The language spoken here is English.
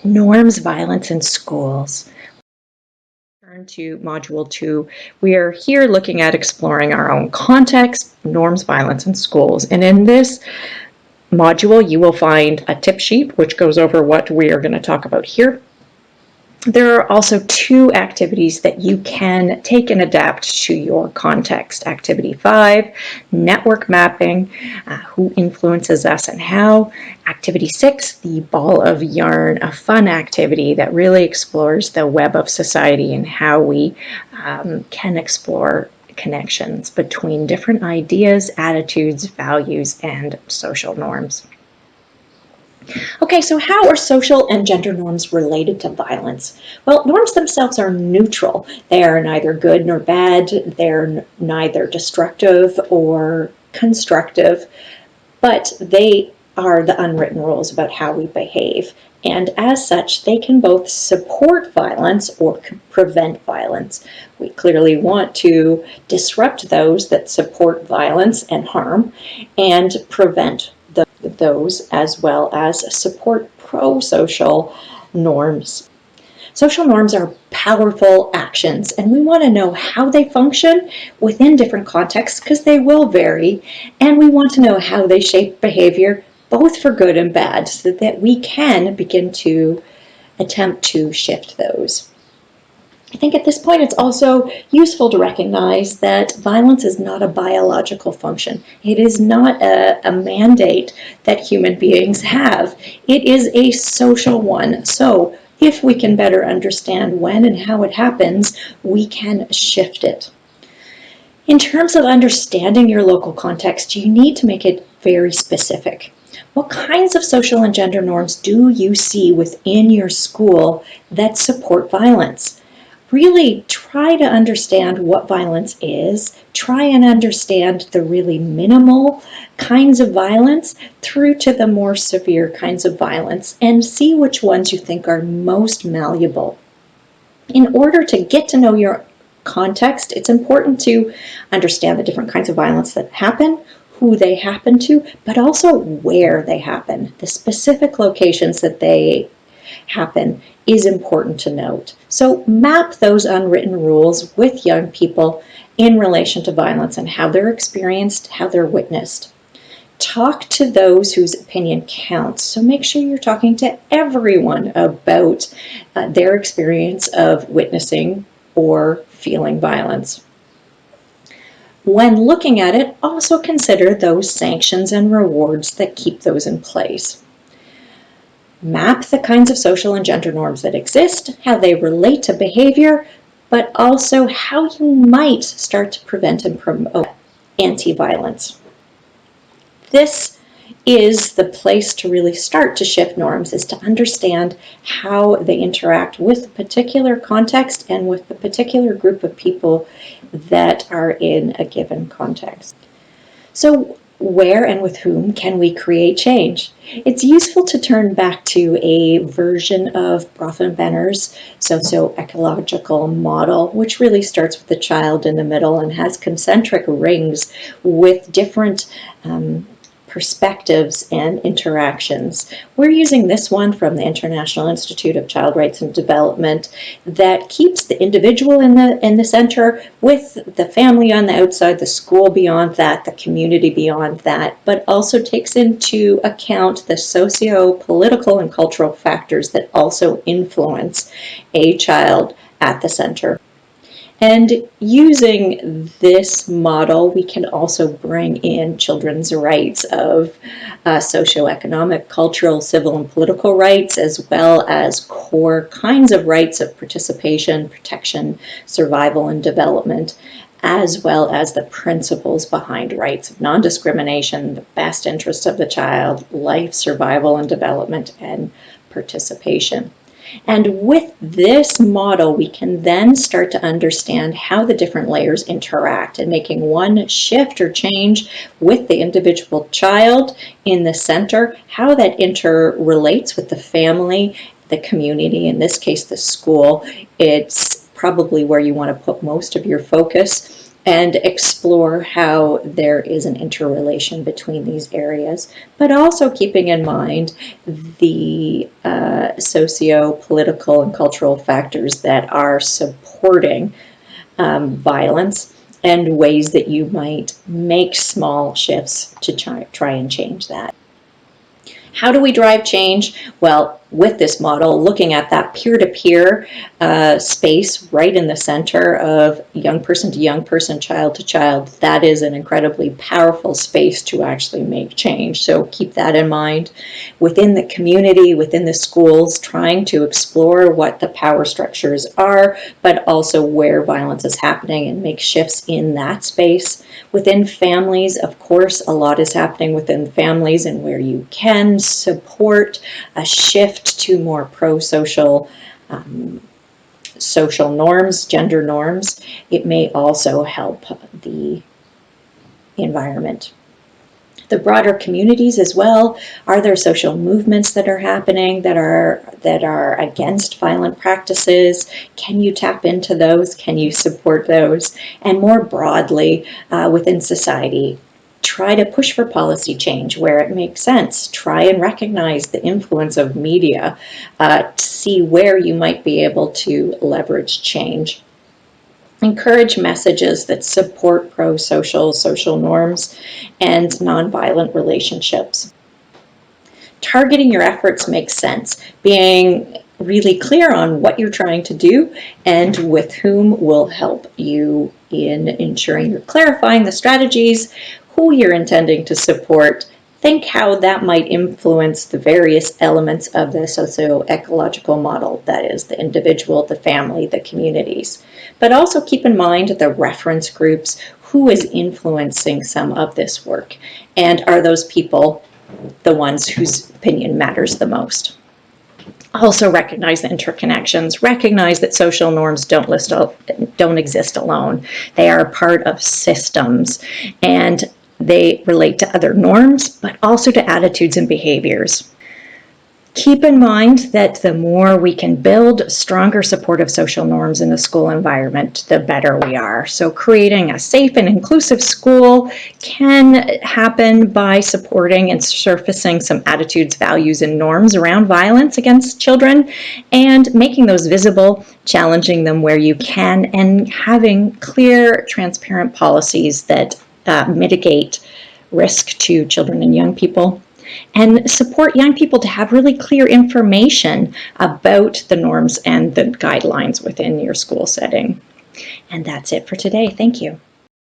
Norms, violence in schools. Turn to Module 2. We are here looking at exploring our own context, norms, violence in schools. And in this module, you will find a tip sheet, which goes over what we are going to talk about here. There are also 2 activities that you can take and adapt to your context. Activity 5, network mapping, who influences us and how. Activity 6, the ball of yarn, a fun activity that really explores the web of society and how we can explore connections between different ideas, attitudes, values, and social norms. Okay, so how are social and gender norms related to violence? Well, norms themselves are neutral. They are neither good nor bad. They're neither destructive or constructive, but they are the unwritten rules about how we behave. And as such, they can both support violence or prevent violence. We clearly want to disrupt those that support violence and harm and prevent those as well as support pro-social norms. Social norms are powerful actions, and we want to know how they function within different contexts because they will vary, and we want to know how they shape behavior both for good and bad so that we can begin to attempt to shift those. I think at this point it's also useful to recognize that violence is not a biological function. It is not a mandate that human beings have. It is a social one. So if we can better understand when and how it happens, we can shift it. In terms of understanding your local context, you need to make it very specific. What kinds of social and gender norms do you see within your school that support violence? Really try to understand what violence is, try and understand the really minimal kinds of violence through to the more severe kinds of violence, and see which ones you think are most malleable. In order to get to know your context, it's important to understand the different kinds of violence that happen, who they happen to, but also where they happen. The specific locations that they happen is important to note. So map those unwritten rules with young people in relation to violence and how they're experienced, how they're witnessed. Talk to those whose opinion counts. So make sure you're talking to everyone about their experience of witnessing or feeling violence. When looking at it, also consider those sanctions and rewards that keep those in place. Map the kinds of social and gender norms that exist, how they relate to behavior, but also how you might start to prevent and promote anti-violence. This is the place to really start to shift norms, is to understand how they interact with a particular context and with the particular group of people that are in a given context. So where and with whom can we create change? It's useful to turn back to a version of Benner's socio-ecological model, which really starts with the child in the middle and has concentric rings with different perspectives and interactions. We're using this one from the International Institute of Child Rights and Development that keeps the individual in the center, with the family on the outside, the school beyond that, the community beyond that, but also takes into account the socio-political and cultural factors that also influence a child at the center. And using this model, we can also bring in children's rights of socioeconomic, cultural, civil, and political rights, as well as core kinds of rights of participation, protection, survival, and development, as well as the principles behind rights of non-discrimination, the best interests of the child, life, survival, and development, and participation. And with this model, we can then start to understand how the different layers interact, and making one shift or change with the individual child in the center, how that interrelates with the family, the community, in this case the school. It's probably where you want to put most of your focus, and explore how there is an interrelation between these areas, but also keeping in mind the socio-political and cultural factors that are supporting violence, and ways that you might make small shifts to try and change that. How do we drive change? Well, with this model, looking at that peer-to-peer space right in the center of young person to young person, child to child, that is an incredibly powerful space to actually make change. So keep that in mind. Within the community, within the schools, trying to explore what the power structures are, but also where violence is happening and make shifts in that space. Within families, of course, a lot is happening within families, and where you can support a shift to more pro-social social norms, gender norms, it may also help the environment. The broader communities as well. Are there social movements that are happening that are against violent practices? Can you tap into those? Can you support those? And more broadly, within society, try to push for policy change where it makes sense. Try and recognize the influence of media to see where you might be able to leverage change. Encourage messages that support pro-social, social norms, and nonviolent relationships. Targeting your efforts makes sense. Being really clear on what you're trying to do and with whom will help you in ensuring you're clarifying the strategies, who you're intending to support. Think how that might influence the various elements of the socio-ecological model, that is, the individual, the family, the communities. But also keep in mind the reference groups, who is influencing some of this work, and are those people the ones whose opinion matters the most. Also recognize the interconnections, recognize that social norms don't exist alone. They are part of systems, and they relate to other norms, but also to attitudes and behaviors. Keep in mind that the more we can build stronger supportive social norms in the school environment, the better we are. So creating a safe and inclusive school can happen by supporting and surfacing some attitudes, values, and norms around violence against children, and making those visible, challenging them where you can, and having clear, transparent policies that mitigate risk to children and young people, and support young people to have really clear information about the norms and the guidelines within your school setting. And that's it for today. Thank you.